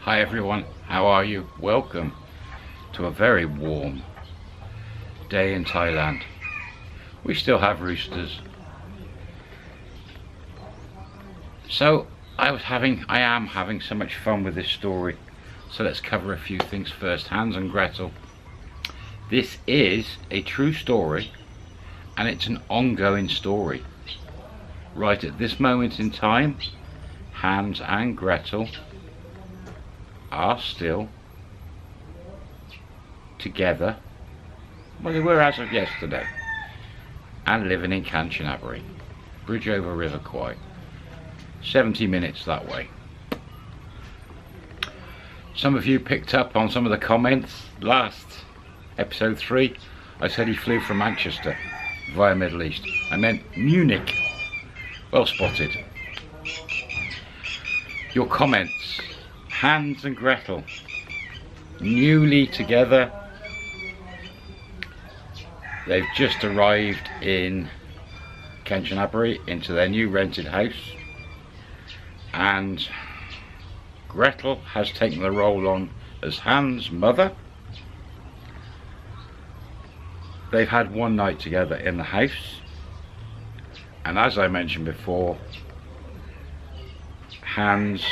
Hi everyone, how are you? Welcome to a very warm day in Thailand. We still have roosters. So I am having so much fun with this story. So let's cover a few things first. Hans and Gretel. This is a true story and it's an ongoing story. Right at this moment in time, Hans and Gretel are still together, well, they were as of yesterday, and living in Kanchanaburi, bridge over River Kwai, 70 minutes that way. Some of you picked up on some of the comments last episode 3. I said he flew from Manchester via Middle East. I meant Munich. Well spotted. Your comments. Hans and Gretel, newly together. They've just arrived in Kanchanaburi into their new rented house, and Gretel has taken the role on as Hans' mother. They've had one night together in the house, and as I mentioned before, Hans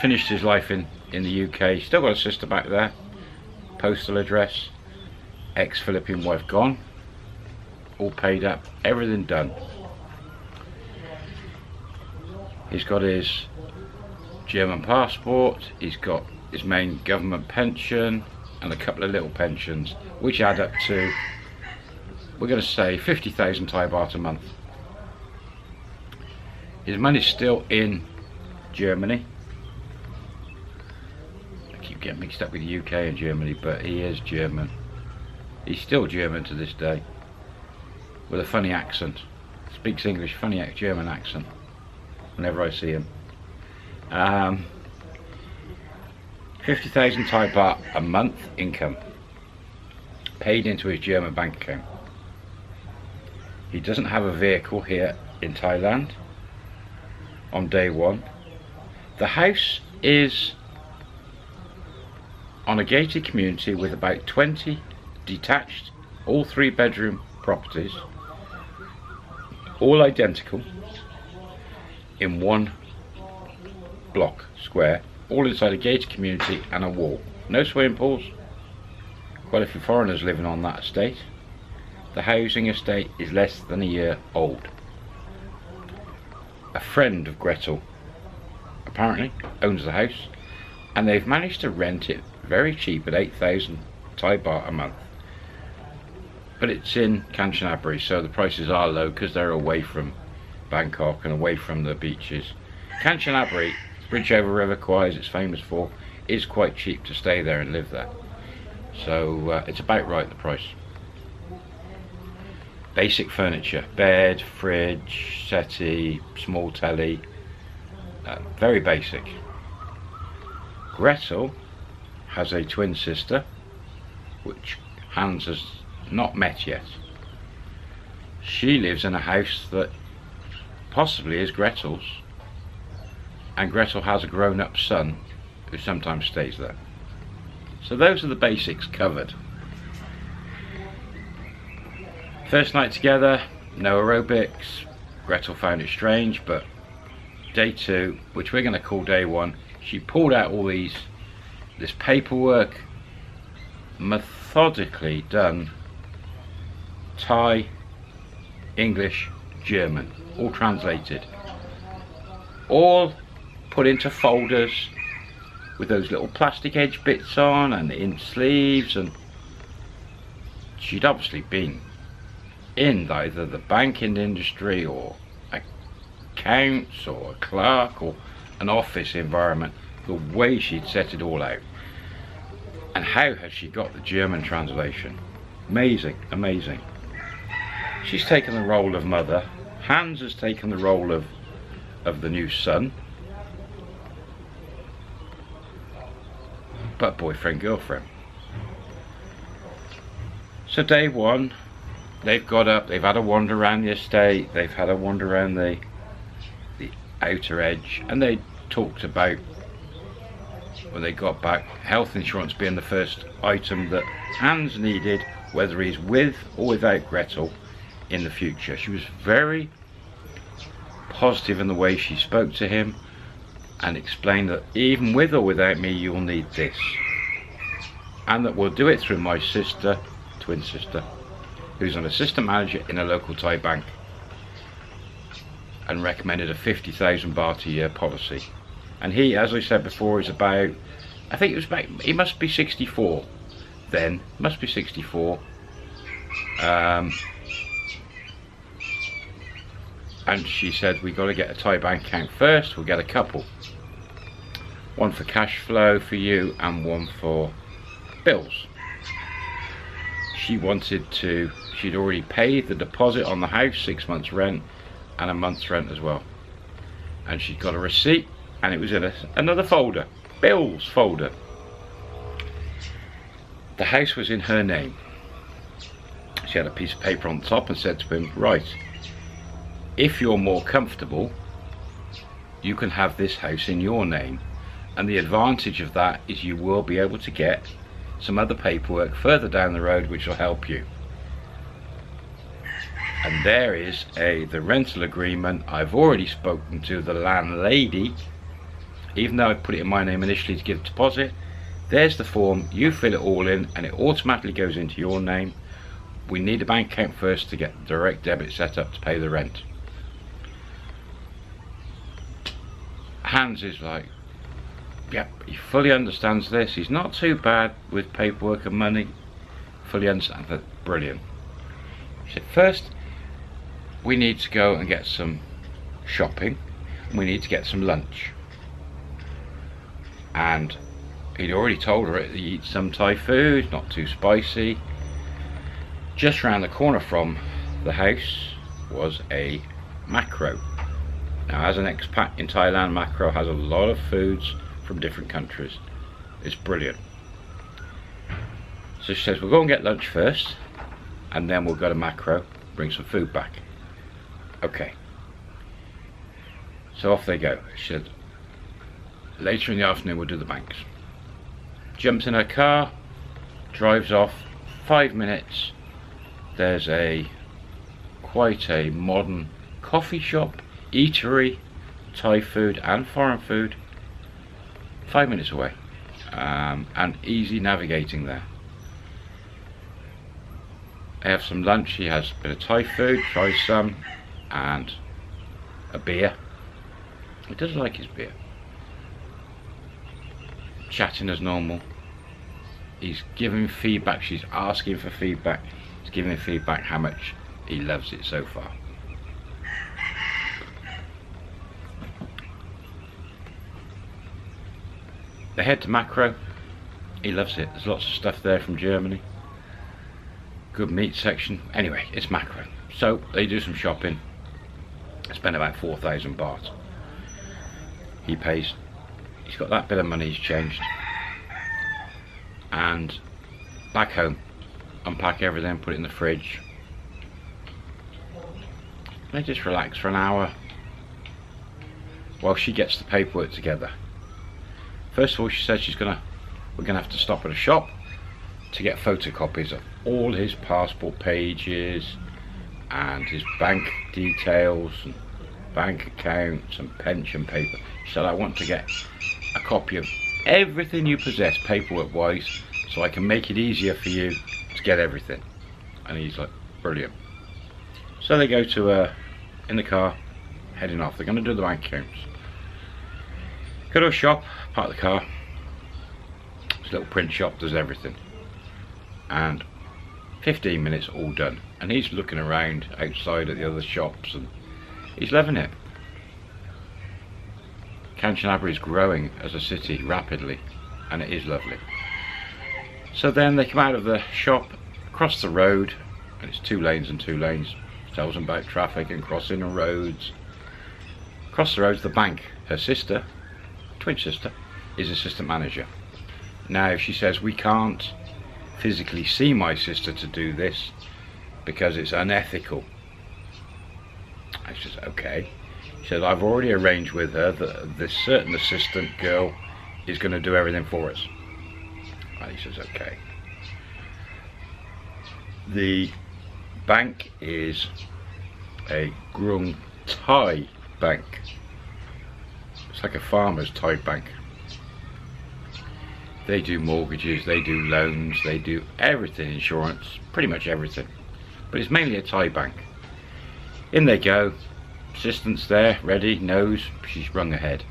finished his life in the UK. Still got a sister back there, postal address, ex-Philippine wife gone, all paid up, everything done. He's got his German passport, he's got his main government pension and a couple of little pensions which add up to, we're going to say, 50,000 Thai baht a month. His money's still in Germany. Get mixed up with the UK and Germany, but he is German. He's still German to this day, with a funny accent. Speaks English, funny German accent whenever I see him. 50,000 Thai baht a month income paid into his German bank account. He doesn't have a vehicle here in Thailand on day one. The house is on a gated community with about 20 detached, all 3-bedroom properties, all identical, in one block square, all inside a gated community and a wall. No swimming pools. Quite a few foreigners living on that estate. The housing estate is less than a year old. A friend of Gretel apparently owns the house, and they've managed to rent it very cheap at 8,000 Thai baht a month. But it's in Kanchanaburi, so the prices are low because they're away from Bangkok and away from the beaches. Kanchanaburi, bridge over River Kwai, as it's famous for, is quite cheap to stay there and live there. So it's about right, the price. Basic furniture, bed, fridge, settee, small telly, very basic. Gretel has a twin sister, which Hans has not met yet. She lives in a house that possibly is Gretel's, and Gretel has a grown-up son who sometimes stays there. So those are the basics covered. First night together, no aerobics. Gretel found it strange, but day 2, which we're going to call day 1, she pulled out all this paperwork, methodically done, Thai, English, German, all translated, all put into folders with those little plastic edge bits on and in sleeves. And she'd obviously been in either the banking industry or accounts or a clerk or an office environment, the way she'd set it all out. And how has she got the German translation? Amazing, amazing. She's taken the role of mother. Hans has taken the role of the new son. But boyfriend, girlfriend. So day 1, they've got up, they've had a wander around the estate, they've had a wander around the outer edge, and they talked about when they got back, health insurance being the first item that Hans needed, whether he's with or without Gretel in the future. She was very positive in the way she spoke to him and explained that even with or without me, you'll need this, and that we'll do it through my sister, twin sister, who's an assistant manager in a local Thai bank, and recommended a 50,000 baht a year policy. And he, as I said before, is about, I think it was about, he must be 64 then, must be 64. And she said, we got to get a Thai bank account first, we'll get a couple. One for cash flow for you and one for bills. She wanted to, she'd already paid the deposit on the house, 6 months rent and a month's rent as well. And she'd got a receipt, and it was in another folder, bills folder. The house was in her name. She had a piece of paper on the top and said to him, right, if you're more comfortable, you can have this house in your name, and the advantage of that is you will be able to get some other paperwork further down the road which will help you. And there is the rental agreement. I've already spoken to the landlady, even though I put it in my name initially to give a deposit. There's the form, you fill it all in and it automatically goes into your name. We need a bank account first to get direct debit set up to pay the rent. Hans is like, yep, he fully understands this. He's not too bad with paperwork and money. Fully understands that. Brilliant. He said, first, we need to go and get some shopping. And we need to get some lunch. And he'd already told her to eat some Thai food, not too spicy. Just round the corner from the house was a macro. Now, as an expat in Thailand, macro has a lot of foods from different countries. It's brilliant. So she says, we'll go and get lunch first, and then we'll go to macro, bring some food back. Okay. So off they go. She said, later in the afternoon we'll do the banks. Jumps in her car, drives off. 5 minutes, there's quite a modern coffee shop, eatery, Thai food and foreign food, 5 minutes away, and easy navigating there. They have some lunch. He has a bit of Thai food, tries some, and a beer. He does like his beer. Chatting as normal. He's giving feedback. She's asking for feedback. He's giving feedback how much he loves it so far. They head to macro. He loves it. There's lots of stuff there from Germany. Good meat section. Anyway, it's macro. So they do some shopping. Spend about 4,000 baht. He pays. He's got that bit of money he's changed. And back home, unpack everything, put it in the fridge. They just relax for an hour while she gets the paperwork together. First of all, she said we're gonna have to stop at a shop to get photocopies of all his passport pages and his bank details and bank accounts and pension paper. She said, I want to get a copy of everything you possess paperwork wise, so I can make it easier for you to get everything. And he's like, brilliant. So they go to in the car, heading off. They're going to do the bank accounts. Go to a shop, park the car. This little print shop does everything. And 15 minutes all done. And he's looking around outside at the other shops and he's loving it. Kanchanaburi is growing as a city rapidly, and it is lovely. So then they come out of the shop, across the road, and it's 2 lanes and 2 lanes. Tells them about traffic and crossing the roads. Across the road's the bank. Her sister, twin sister, is assistant manager. Now she says, we can't physically see my sister to do this because it's unethical. I says, okay. She said, I've already arranged with her that this certain assistant girl is going to do everything for us. And he says, okay. The bank is a Grung Thai bank. It's like a farmer's Thai bank. They do mortgages, they do loans, they do everything, insurance, pretty much everything. But it's mainly a Thai bank. In they go, assistant's there, ready, knows she's rung ahead.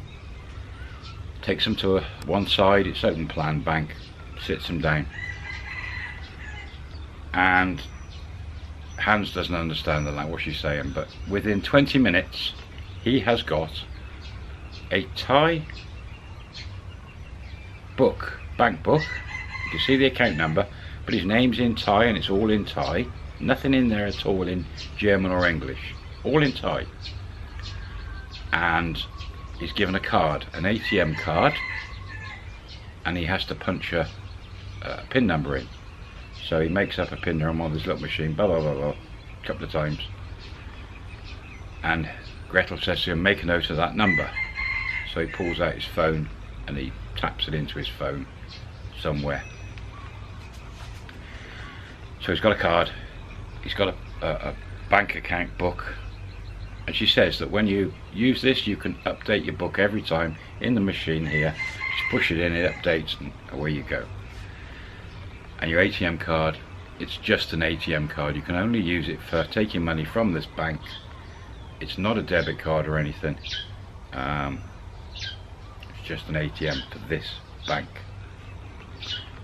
Takes them to one side, it's open plan bank, sits them down. And Hans doesn't understand the language, what she's saying, but within 20 minutes he has got a Thai book, bank book. You can see the account number, but his name's in Thai and it's all in Thai. Nothing in there at all in German or English, all in Thai. And he's given a card, an ATM card, and he has to punch a PIN number in. So he makes up a PIN number on this little machine, blah blah blah blah, a couple of times. And Gretel says to him, make a note of that number. So he pulls out his phone and he taps it into his phone somewhere. So he's got a card, he's got a bank account book, and she says that when you use this you can update your book every time in the machine here. Just push it in, it updates, and away you go. And your ATM card, it's just an ATM card. You can only use it for taking money from this bank. It's not a debit card or anything. It's just an ATM for this bank.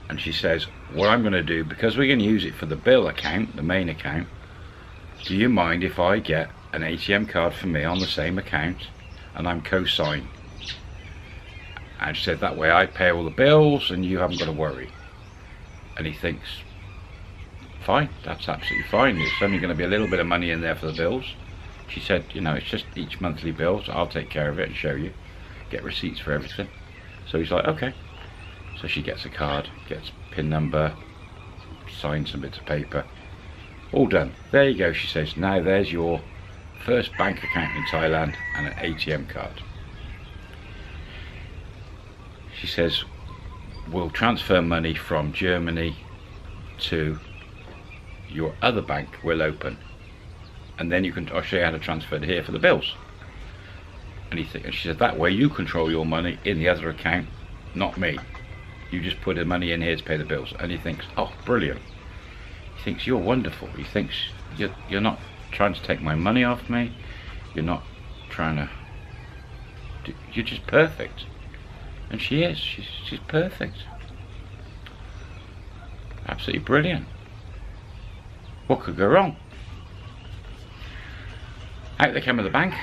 And she says, what I'm going to do, because we're going to use it for the bill account, the main account, do you mind if I get an ATM card for me on the same account and I'm co-signed? And she said, that way I pay all the bills and you haven't got to worry. And he thinks, fine, that's absolutely fine. There's only going to be a little bit of money in there for the bills. She said, you know, it's just each monthly bill, so I'll take care of it and show you. Get receipts for everything. So he's like, okay. So she gets a card, gets PIN number, signs some bits of paper. All done. There you go, she says. Now there's your first bank account in Thailand and an ATM card. She says, we'll transfer money from Germany to your other bank we'll open, and then I'll show you how to transfer it here for the bills. And she said, that way you control your money in the other account, not me. You just put the money in here to pay the bills. And he thinks, oh, brilliant. He thinks, you're wonderful. He thinks, you're not trying to take my money off me. You're not trying to you're just perfect. And she is. She's perfect. Absolutely brilliant. What could go wrong? Out they came at the bank.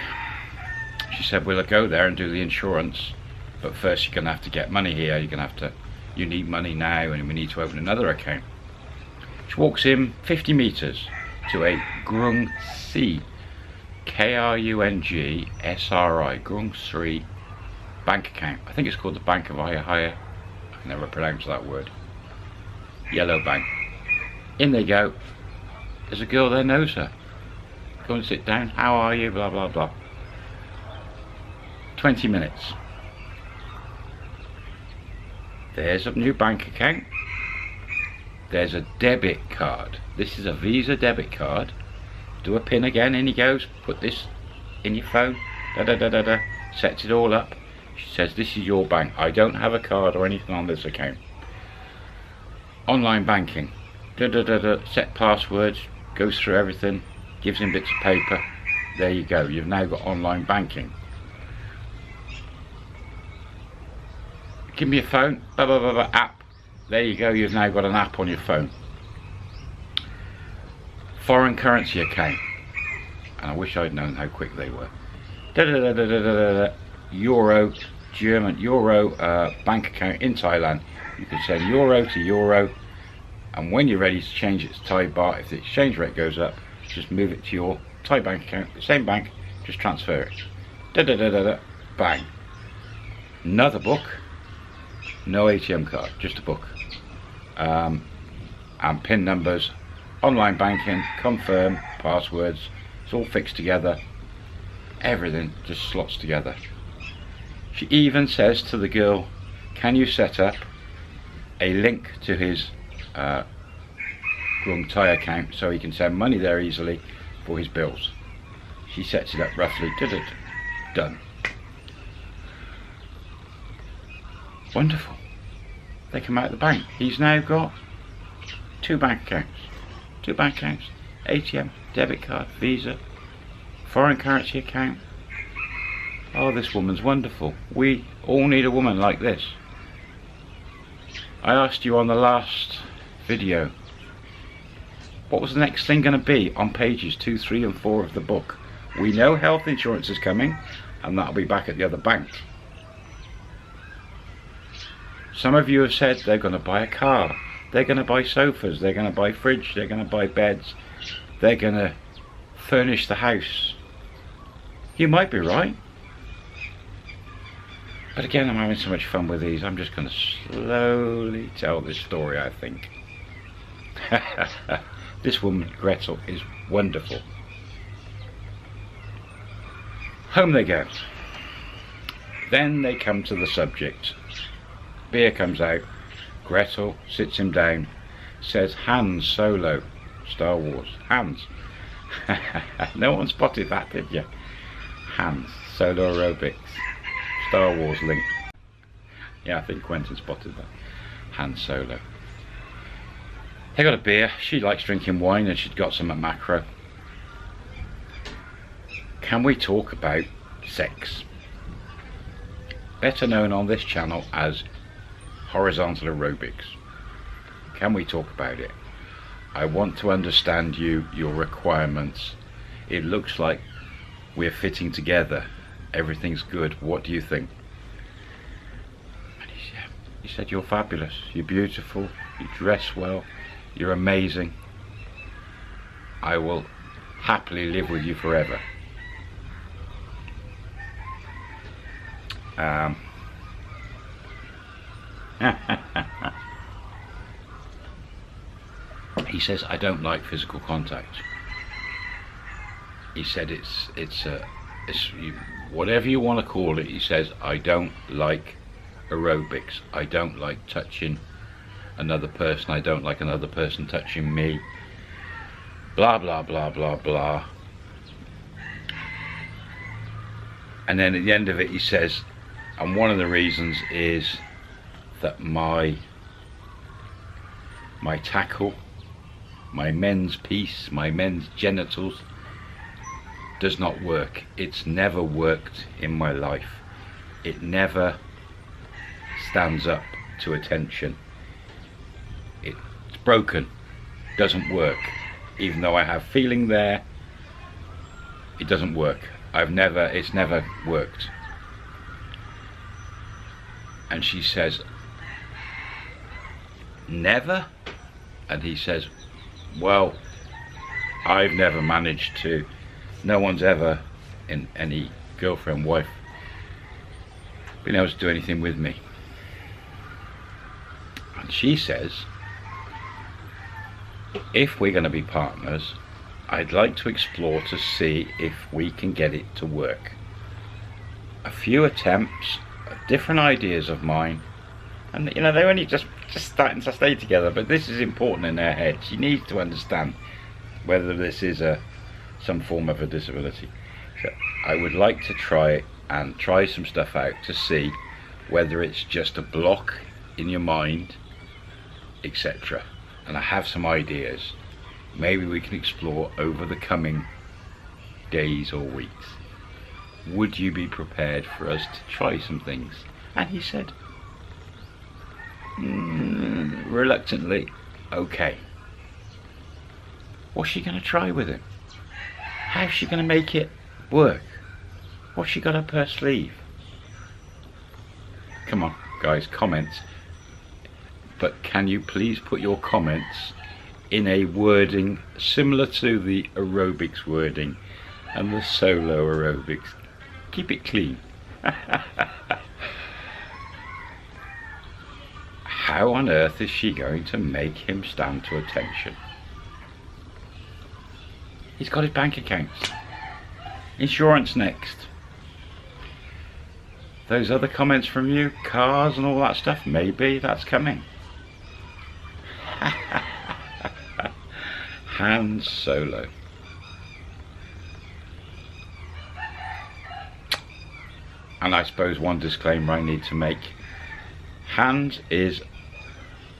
She said, we'll go there and do the insurance, but first you're going to have to get money here. You need money now, and we need to open another account. She walks in 50 meters to a Grung C, Krungsri, Grung Sri bank account. I think it's called the Bank of Haya. I can never pronounce that word. Yellow bank. In they go. There's a girl there, knows her. Go and sit down. How are you? Blah blah blah. 20 minutes. There's a new bank account. There's a debit card. This is a Visa debit card. Do a PIN again. In he goes. Put this in your phone. Da da da da da. Sets it all up. She says, this is your bank. I don't have a card or anything on this account. Online banking. Da da da da. Set passwords. Goes through everything. Gives him bits of paper. There you go. You've now got online banking. Give me your phone. Blah blah blah blah. App. There you go. You've now got an app on your phone. Foreign currency account. And I wish I'd known how quick they were. Da da da da da da da. Euro, German Euro bank account in Thailand. You can send euro to euro, and when you're ready to change it to Thai baht, if the exchange rate goes up, just move it to your Thai bank account, the same bank, just transfer it. Da da da da da. Bang. Another book. No ATM card, just a book. And PIN numbers, online banking, confirm, passwords. It's all fixed together. Everything just slots together. She even says to the girl, can you set up a link to his Grung Thai account so he can send money there easily for his bills? She sets it up roughly. Done. Wonderful. They come out of the bank. He's now got two bank accounts, ATM, debit card, Visa, foreign currency account. Oh, this woman's wonderful. We all need a woman like this. I asked you on the last video, what was the next thing going to be on pages 2, 3 and 4 of the book? We know health insurance is coming, and that'll be back at the other bank. Some of you have said they're going to buy a car, they're going to buy sofas, they're going to buy a fridge, they're going to buy beds, they're going to furnish the house. You might be right. But again, I'm having so much fun with these, I'm just going to slowly tell this story, I think. This woman, Gretel, is wonderful. Home they go. Then they come to the subject. Beer comes out. Gretel sits him down, says, Han Solo, Star Wars. Hans. No one spotted that, did you? Hans, Solo Aerobics, Star Wars link. Yeah, I think Quentin spotted that. Han Solo. They got a beer. She likes drinking wine and she'd got some at Macro. Can we talk about sex? Better known on this channel as horizontal aerobics. Can we talk about it? I want to understand you, your requirements. It looks like we're fitting together. Everything's good. What do you think? And he said, you're fabulous. You're beautiful. You dress well. You're amazing. I will happily live with you forever. He says, I don't like physical contact. He said it's whatever you want to call it. He says, I don't like aerobics. I don't like touching another person. I don't like another person touching me. Blah blah blah blah blah. And then at the end of it he says, and one of the reasons is that my tackle, my men's piece, my men's genitals does not work. It's never worked in my life. It never stands up to attention. It's broken, doesn't work. Even though I have feeling there, it doesn't work. It's never worked. And she says, never? And he says, well, I've never managed to, no one's ever, in any girlfriend, wife, been able to do anything with me. And she says, if we're going to be partners, I'd like to explore to see if we can get it to work. A few attempts, different ideas of mine, and you know, they're only just starting to stay together, but this is important in their head. She needs to understand whether this is some form of a disability. So I would like to try some stuff out to see whether it's just a block in your mind, etc. And I have some ideas. Maybe we can explore over the coming days or weeks. Would you be prepared for us to try some things? And he said, reluctantly, okay. What's she going to try with him? How's she going to make it work? What's she got up her sleeve? Come on, guys, comments. But can you please put your comments in a wording similar to the aerobics wording and the solo aerobics? Keep it clean. How on earth is she going to make him stand to attention? He's got his bank accounts. Insurance next. those other comments from you, cars and all that stuff, maybe that's coming. Han Solo. And I suppose one disclaimer I need to make. Hans is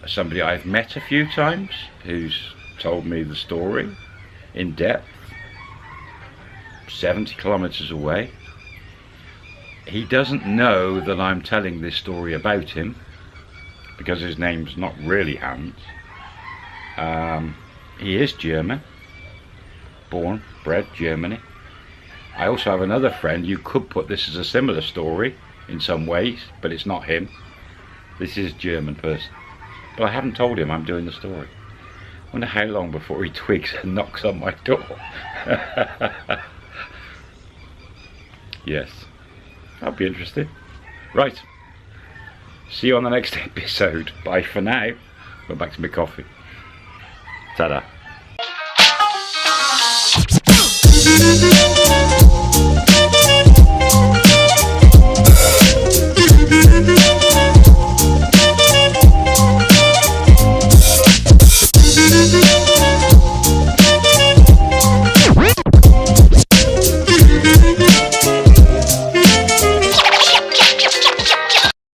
somebody I've met a few times who's told me the story in depth, 70 kilometers away. He doesn't know that I'm telling this story about him because his name's not really Hans. He is German, born, bred Germany. I also have another friend. You could put this as a similar story in some ways, but it's not him. This is a German person. But I haven't told him I'm doing the story. I wonder how long before he twigs and knocks on my door. Yes, that'll be interesting. Right, see you on the next episode. Bye for now. Go back to my coffee. Ta-da.